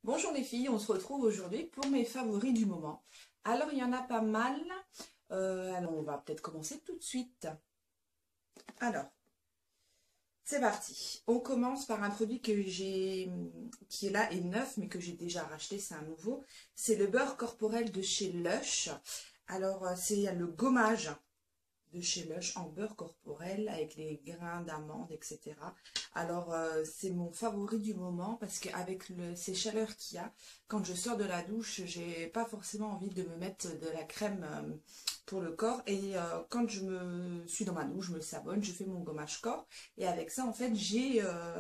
Bonjour les filles, on se retrouve aujourd'hui pour mes favoris du moment. Alors il y en a pas mal, alors on va peut-être commencer tout de suite. Alors, c'est parti. On commence par un produit qui est là et neuf, mais que j'ai déjà racheté, c'est un nouveau. C'est le beurre corporel de chez Lush. Alors c'est le gommage de chez Lush en beurre corporel avec les grains d'amande, etc. Alors, c'est mon favori du moment parce qu'avec ces chaleurs qu'il y a, quand je sors de la douche, j'ai pas forcément envie de me mettre de la crème pour le corps. Et quand je me suis dans ma douche, je me savonne, je fais mon gommage corps. Et avec ça, en fait, j'ai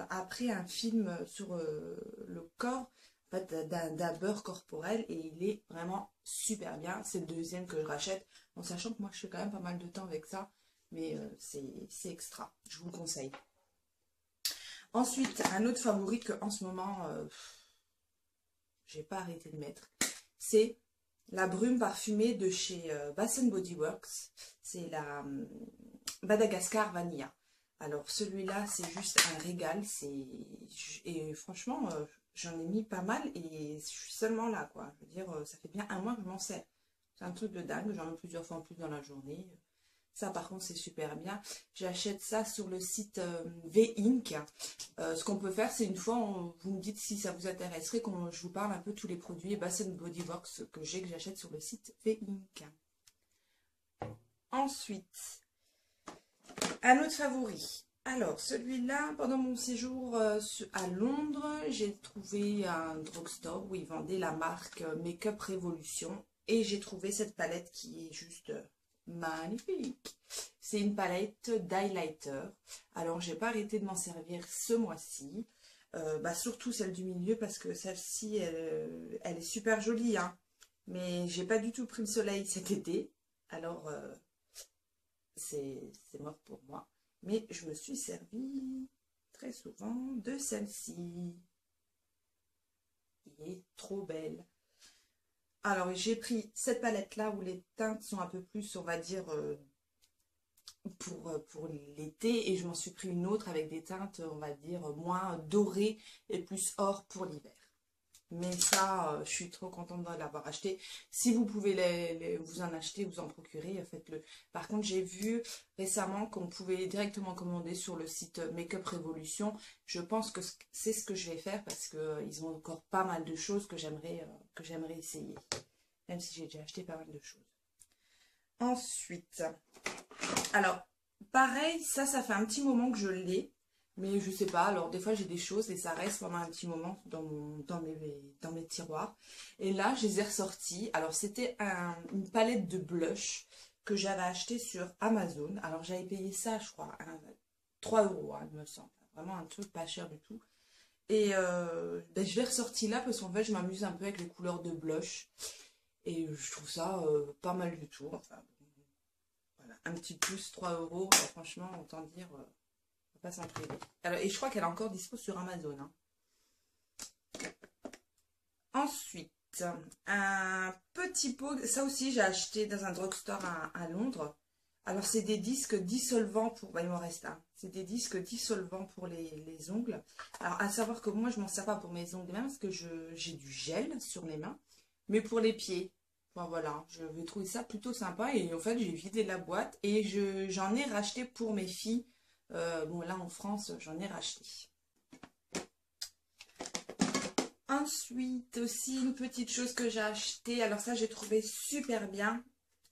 appris un film sur le corps en fait, d'un beurre corporel et il est vraiment super bien. C'est le deuxième que je rachète, en sachant que moi je fais quand même pas mal de temps avec ça, mais c'est extra, je vous le conseille. Ensuite, un autre favori que en ce moment, j'ai pas arrêté de mettre, c'est la brume parfumée de chez Bath Body Works. C'est la Madagascar Vanilla. Alors celui-là, c'est juste un régal. Et franchement, j'en ai mis pas mal et je suis seulement là, quoi. Je veux dire, ça fait bien un mois que je m'en sers. C'est un truc de dingue. J'en ai plusieurs fois en plus dans la journée. Ça, par contre, c'est super bien. J'achète ça sur le site V-Ink. Ce qu'on peut faire, c'est une fois, vous me dites si ça vous intéresserait, que je vous parle un peu de tous les produits Bath Body Works que j'achète sur le site V-Ink. Ensuite, un autre favori. Alors, celui-là, pendant mon séjour à Londres, j'ai trouvé un drugstore où ils vendaient la marque Make-up Revolution. Et j'ai trouvé cette palette qui est juste magnifique. C'est une palette d'highlighter. Alors, j'ai pas arrêté de m'en servir ce mois-ci. Surtout celle du milieu parce que celle-ci, elle est super jolie. Hein. Mais j'ai pas du tout pris le soleil cet été. Alors, c'est mort pour moi. Mais je me suis servi très souvent de celle-ci. Qui est trop belle. Alors, j'ai pris cette palette-là où les teintes sont un peu plus, on va dire, pour l'été. Et je m'en suis pris une autre avec des teintes, on va dire, moins dorées et plus or pour l'hiver. Mais ça, je suis trop contente de l'avoir acheté. Si vous pouvez vous en acheter, vous en procurer, faites-le. Par contre, j'ai vu récemment qu'on pouvait directement commander sur le site Make-up Revolution. Je pense que c'est ce que je vais faire parce qu'ils ont encore pas mal de choses que j'aimerais essayer. Même si j'ai déjà acheté pas mal de choses. Ensuite, alors, pareil, ça fait un petit moment que je l'ai. Mais je sais pas, alors des fois j'ai des choses et ça reste pendant un petit moment dans mes tiroirs. Et là, je les ai ressortis. Alors, c'était une palette de blush que j'avais acheté sur Amazon. Alors, j'avais payé ça, je crois, 3 €, hein, il me semble. Vraiment un truc pas cher du tout. Et je l'ai ressorti là parce qu'en fait, je m'amuse un peu avec les couleurs de blush. Et je trouve ça pas mal du tout. Enfin, voilà, un petit plus, 3 €. Franchement, autant dire... pas s'en priver. Alors, et je crois qu'elle est encore dispo sur Amazon. Hein. Ensuite, un petit pot. Ça aussi, j'ai acheté dans un drugstore à Londres. Alors, c'est des disques dissolvants pour... il m'en reste un. C'est des disques dissolvants pour les ongles. Alors, à savoir que moi, je m'en sers pas pour mes ongles même parce que j'ai du gel sur les mains. Mais pour les pieds. Bon, voilà, je vais trouver ça plutôt sympa. Et en fait, j'ai vidé la boîte et j'en ai racheté pour mes filles. Bon, là en France, j'en ai racheté. Ensuite, aussi une petite chose que j'ai acheté. Alors ça, j'ai trouvé super bien.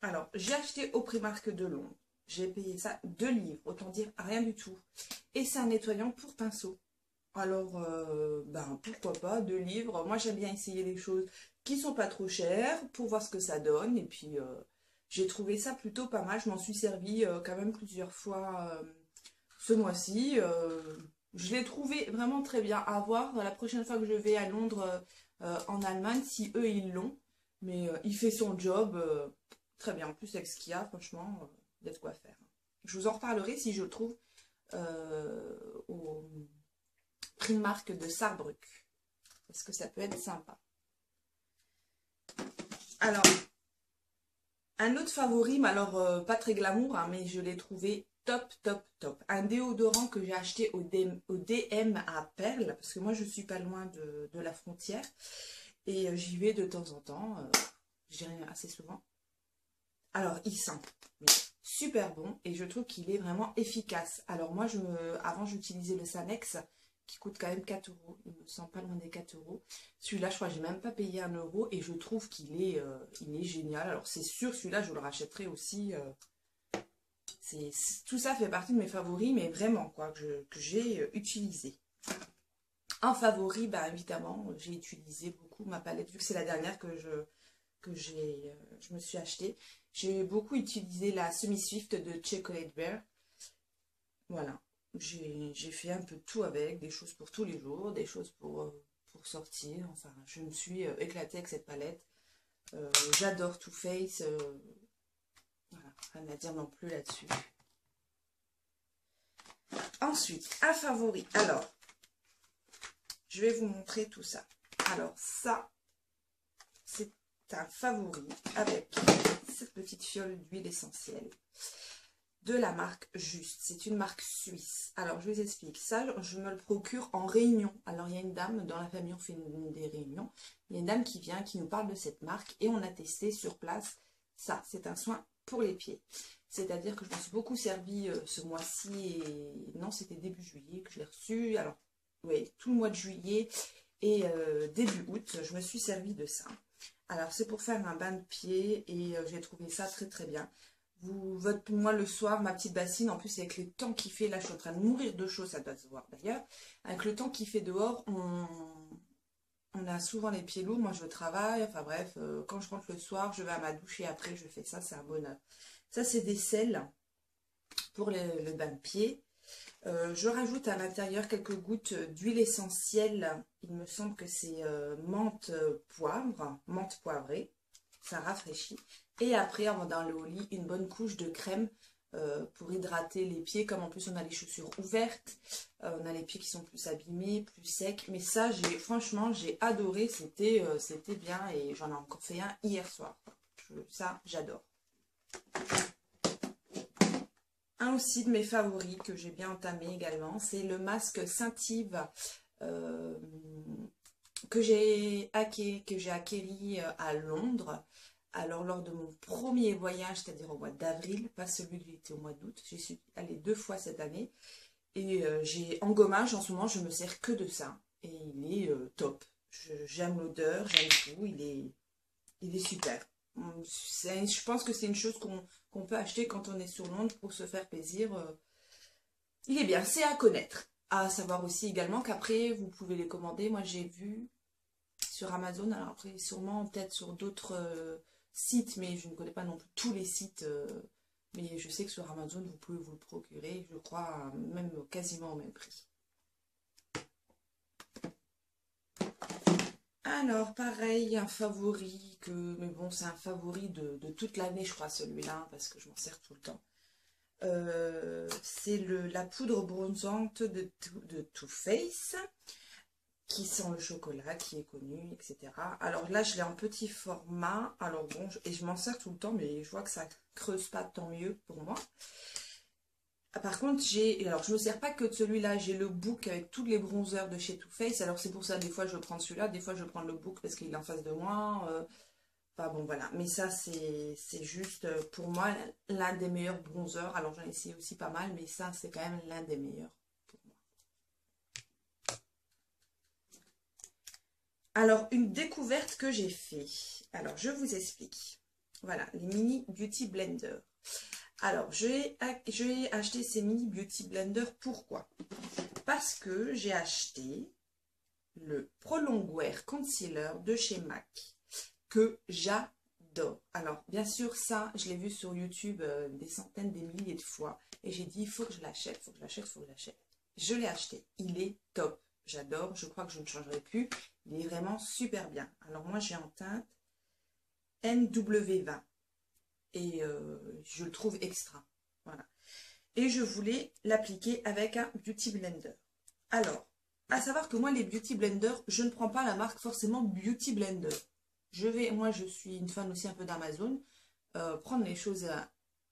Alors, j'ai acheté au Primark de Londres. J'ai payé ça 2 livres, autant dire rien du tout. Et c'est un nettoyant pour pinceau. Alors, pourquoi pas, 2 livres. Moi, j'aime bien essayer les choses qui sont pas trop chères pour voir ce que ça donne. Et puis, j'ai trouvé ça plutôt pas mal. Je m'en suis servi quand même plusieurs fois ce mois-ci. Je l'ai trouvé vraiment très bien à voir. La prochaine fois que je vais à Londres, en Allemagne, si eux ils l'ont. Mais il fait son job très bien. En plus, avec ce qu'il y a, franchement, il y a de quoi faire. Je vous en reparlerai si je le trouve au Primark de Sarrebruck. Parce que ça peut être sympa. Alors, un autre favori, mais alors pas très glamour, hein, mais je l'ai trouvé top, top, top. Un déodorant que j'ai acheté au DM à Perles, parce que moi je suis pas loin de la frontière. Et j'y vais de temps en temps, j'y vais assez souvent. Alors il sent super bon et je trouve qu'il est vraiment efficace. Alors moi, avant j'utilisais le Sanex qui coûte quand même 4 euros. Il me semble pas loin des 4 euros. Celui-là, je crois que j'ai même pas payé 1 euro et je trouve il est génial. Alors c'est sûr, celui-là, je le rachèterai aussi. Tout ça fait partie de mes favoris, mais vraiment quoi, que j'ai utilisé. En favori, bah évidemment, j'ai utilisé beaucoup ma palette, vu que c'est la dernière je me suis acheté. J'ai beaucoup utilisé la Semi-Swift de Chocolate Bear. Voilà. J'ai fait un peu de tout avec, des choses pour tous les jours, des choses pour sortir. Enfin, je me suis éclatée avec cette palette. J'adore Too Faced. Voilà, rien à dire non plus là-dessus. Ensuite, un favori. Alors, je vais vous montrer tout ça. Alors, ça, c'est un favori avec cette petite fiole d'huile essentielle de la marque Juste. C'est une marque suisse. Alors, je vous explique. Ça, je me le procure en réunion. Alors, il y a une dame, dans la famille, on fait des réunions. Il y a une dame qui vient, qui nous parle de cette marque et on a testé sur place. Ça, c'est un soin pour les pieds. C'est-à-dire que je me suis beaucoup servi ce mois-ci et non, c'était début juillet que je l'ai reçu. Alors, oui, tout le mois de juillet et début août, je me suis servi de ça. Alors, c'est pour faire un bain de pied et j'ai trouvé ça très très bien. Moi, le soir, ma petite bassine, en plus, avec le temps qu'il fait, là, je suis en train de mourir de chaud, ça doit se voir d'ailleurs. Avec le temps qu'il fait dehors, on a souvent les pieds lourds. Moi, je travaille, enfin bref, quand je rentre le soir, je vais à ma douche et après, je fais ça, c'est un bonheur. Ça, c'est des sels pour le bain de pied. Je rajoute à l'intérieur quelques gouttes d'huile essentielle. Il me semble que c'est menthe poivre, menthe poivrée. Ça rafraîchit. Et après, avant d'aller au lit, une bonne couche de crème pour hydrater les pieds. Comme en plus, on a les chaussures ouvertes. On a les pieds qui sont plus abîmés, plus secs. Mais ça, franchement, j'ai adoré. C'était bien et j'en ai encore fait un hier soir. Ça, j'adore. Un aussi de mes favoris que j'ai bien entamé également, c'est le masque Saint-Yves que j'ai acquéri à Londres. Alors lors de mon premier voyage, c'est-à-dire au mois d'avril, pas celui qui était au mois d'août, j'y suis allée 2 fois cette année. Et en gommage, en ce moment, je me sers que de ça. Et il est top. J'aime l'odeur, j'aime tout, il est super. Je pense que c'est une chose qu'on peut acheter quand on est sur Londres pour se faire plaisir. Il est bien, c'est à connaître. À savoir aussi également qu'après, vous pouvez les commander. Moi, j'ai vu sur Amazon, alors après, sûrement peut-être sur d'autres sites, mais je ne connais pas non plus tous les sites. Mais je sais que sur Amazon, vous pouvez vous le procurer, je crois, même quasiment au même prix. Alors, pareil, un favori mais bon, c'est un favori de toute l'année, je crois, celui-là, parce que je m'en sers tout le temps. C'est la poudre bronzante de Too Faced, qui sent le chocolat, qui est connu, etc. Alors là, je l'ai en petit format, alors bon, et je m'en sers tout le temps, mais je vois que ça creuse pas, tant mieux pour moi. Par contre, alors je ne me sers pas que de celui-là, j'ai le Book avec tous les bronzers de chez Too Faced. Alors c'est pour ça, des fois je prends celui-là, des fois je prends le Book parce qu'il est en face de moi. Enfin bon, voilà. Mais ça, c'est juste pour moi l'un des meilleurs bronzers. Alors j'en ai essayé aussi pas mal, mais ça, c'est quand même l'un des meilleurs pour moi. Alors, une découverte que j'ai fait. Alors, je vous explique. Voilà, les mini beauty blender. Alors, j'ai acheté ces mini beauty blender. Pourquoi? Parce que j'ai acheté le Pro Longwear Concealer de chez MAC que j'adore. Alors, bien sûr, ça, je l'ai vu sur YouTube des centaines, des milliers de fois. Et j'ai dit, il faut que je l'achète, il faut que je l'achète, il faut que je l'achète. Je l'ai acheté. Il est top. J'adore. Je crois que je ne changerai plus. Il est vraiment super bien. Alors, moi, j'ai en teinte NW20. Et je le trouve extra. Voilà. Et je voulais l'appliquer avec un Beauty Blender. Alors, à savoir que moi, les Beauty Blender, je ne prends pas la marque forcément Beauty Blender. Moi, je suis une fan aussi un peu d'Amazon. Prendre les choses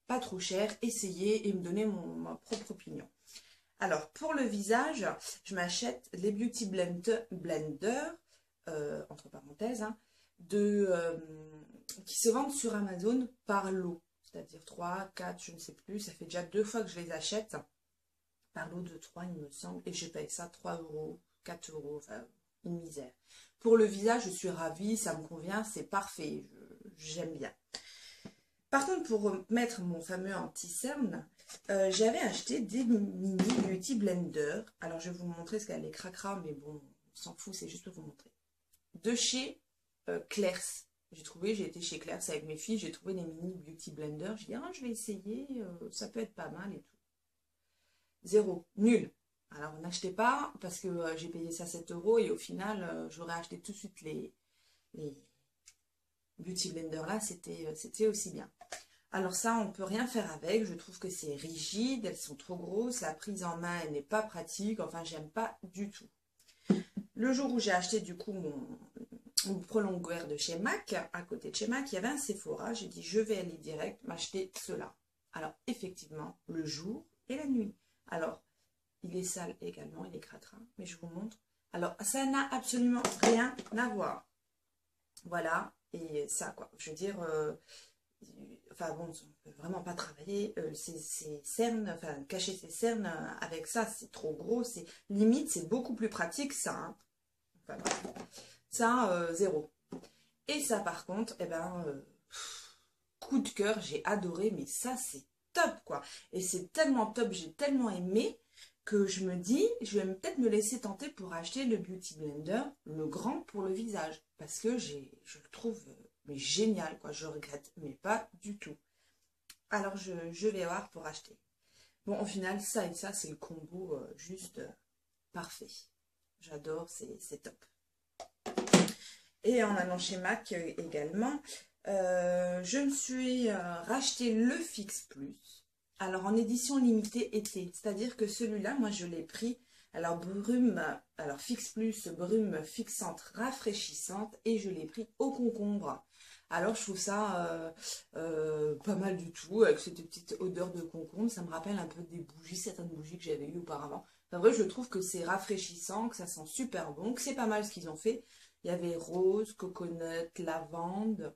pas trop cher, essayer et me donner ma propre opinion. Alors, pour le visage, je m'achète les Beauty Blender, entre parenthèses, hein, qui se vendent sur Amazon par lot. C'est-à-dire 3, 4, je ne sais plus. Ça fait déjà 2 fois que je les achète. Par lot de 3, il me semble. Et je paye ça 3 euros, 4 euros, enfin, une misère. Pour le visage, je suis ravie, ça me convient, c'est parfait. J'aime bien. Par contre, pour mettre mon fameux anti-cerne, j'avais acheté des mini Beauty Blender. Alors, je vais vous montrer ce qu'elle est cracra, mais bon, on s'en fout, c'est juste pour vous montrer. De chez Claire's. J'ai été chez Claire's avec mes filles, j'ai trouvé des mini Beauty Blender. J'ai dit, ah, je vais essayer, ça peut être pas mal et tout. Zéro, nul. Alors, n'achetez pas, parce que j'ai payé ça 7 euros et au final, j'aurais acheté tout de suite les Beauty Blender là, c'était aussi bien. Alors ça, on peut rien faire avec. Je trouve que c'est rigide, elles sont trop grosses. La prise en main, elle n'est pas pratique. Enfin, j'aime pas du tout. Le jour où j'ai acheté du coup mon prolongueur de chez MAC, à côté de chez MAC, il y avait un Sephora. J'ai dit, je vais aller direct m'acheter cela. Alors, effectivement, le jour et la nuit. Alors, il est sale également, il est cracra, mais je vous montre. Alors, ça n'a absolument rien à voir. Voilà, et ça, quoi. Je veux dire... enfin bon, on peut vraiment pas travailler ces cernes, enfin cacher ses cernes avec ça, c'est trop gros, c'est limite, c'est beaucoup plus pratique ça. Hein. Enfin, ça, zéro. Et ça par contre, eh ben, coup de cœur, j'ai adoré, mais ça c'est top quoi. Et c'est tellement top, j'ai tellement aimé que je me dis, je vais peut-être me laisser tenter pour acheter le Beauty Blender, le grand pour le visage, parce que je le trouve... mais génial, quoi. Je regrette, mais pas du tout. Alors, je vais voir pour acheter. Bon, au final, ça et ça, c'est le combo juste parfait. J'adore, c'est top. Et en allant chez MAC également, je me suis racheté le Fix Plus. Alors, en édition limitée été. C'est-à-dire que celui-là, moi, je l'ai pris... Alors, Fix Plus, brume fixante, rafraîchissante. Et je l'ai pris au concombre. Alors, je trouve ça pas mal du tout, avec cette petite odeur de concombre. Ça me rappelle un peu des bougies, certaines bougies que j'avais eues auparavant. Enfin, vrai, je trouve que c'est rafraîchissant, que ça sent super bon, que c'est pas mal ce qu'ils ont fait. Il y avait rose, coconut, lavande.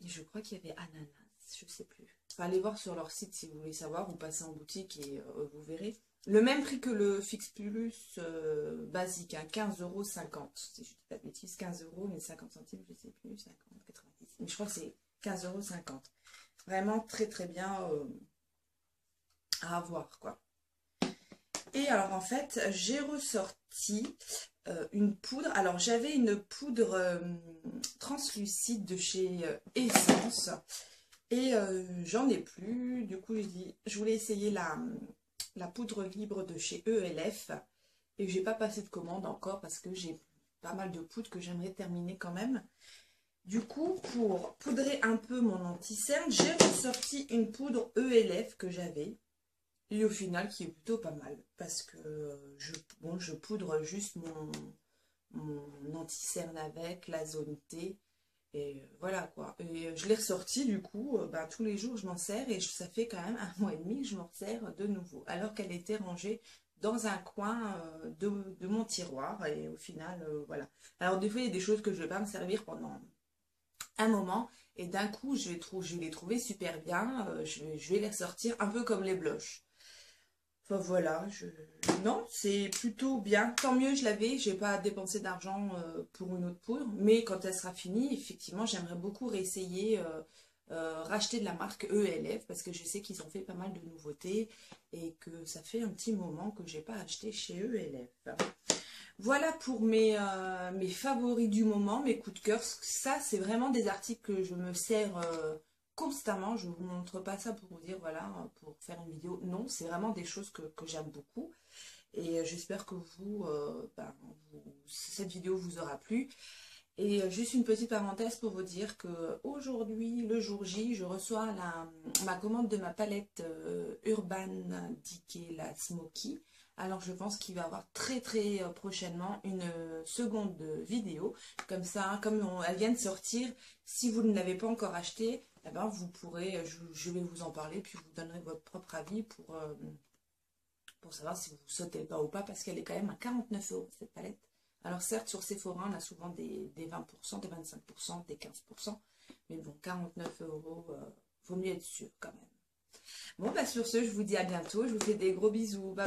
Je crois qu'il y avait ananas, je sais plus. Enfin, allez voir sur leur site si vous voulez savoir, vous passez en boutique et vous verrez. Le même prix que le Fix Plus basique, hein, 15,50 €. Si je dis pas de bêtises, 15 € mais 50 centimes, je sais plus, 50, 90. Mais je crois que c'est 15,50 €. Vraiment très très bien à avoir quoi. Et alors en fait, j'ai ressorti une poudre. Alors j'avais une poudre translucide de chez Essence. Et j'en ai plus. Du coup, je voulais essayer la poudre libre de chez ELF. Et j'ai pas passé de commande encore parce que j'ai pas mal de poudre que j'aimerais terminer quand même. Du coup, pour poudrer un peu mon anti-cerne, j'ai ressorti une poudre ELF que j'avais. Et au final, qui est plutôt pas mal. Parce que je poudre juste mon anti-cerne avec, la zone T. Et voilà quoi. Et je l'ai ressorti du coup, tous les jours je m'en sers et ça fait quand même 1 mois et demi que je m'en sers de nouveau. Alors qu'elle était rangée dans un coin de mon tiroir et au final, voilà. Alors des fois il y a des choses que je ne vais pas me servir pendant un moment et d'un coup je vais les trouver super bien, je vais les ressortir un peu comme les blushs. Enfin voilà, non, c'est plutôt bien. Tant mieux, je l'avais, j'ai pas dépensé d'argent pour une autre poudre. Mais quand elle sera finie, effectivement, j'aimerais beaucoup réessayer, racheter de la marque ELF parce que je sais qu'ils ont fait pas mal de nouveautés et que ça fait un petit moment que j'ai pas acheté chez ELF. Voilà pour mes favoris du moment, mes coups de cœur. Ça, c'est vraiment des articles que je me sers constamment. Je ne vous montre pas ça pour vous dire, voilà, pour faire une vidéo. Non, c'est vraiment des choses que j'aime beaucoup. Et j'espère que cette vidéo vous aura plu. Et juste une petite parenthèse pour vous dire que aujourd'hui, le jour J, je reçois ma commande de ma palette Urban Decay, la Smoky. Alors je pense qu'il va y avoir très très prochainement une seconde vidéo. Comme ça, comme elle vient de sortir, si vous ne l'avez pas encore acheté, eh ben, vous pourrez, je vais vous en parler, puis vous donnerez votre propre avis pour savoir si vous sautez le pas ou pas, parce qu'elle est quand même à 49 € cette palette. Alors certes, sur Sephora, on a souvent des 20%, des 25%, des 15%, mais bon, 49 €, vaut mieux être sûr quand même. Bon, bah sur ce, je vous dis à bientôt, je vous fais des gros bisous. Bye.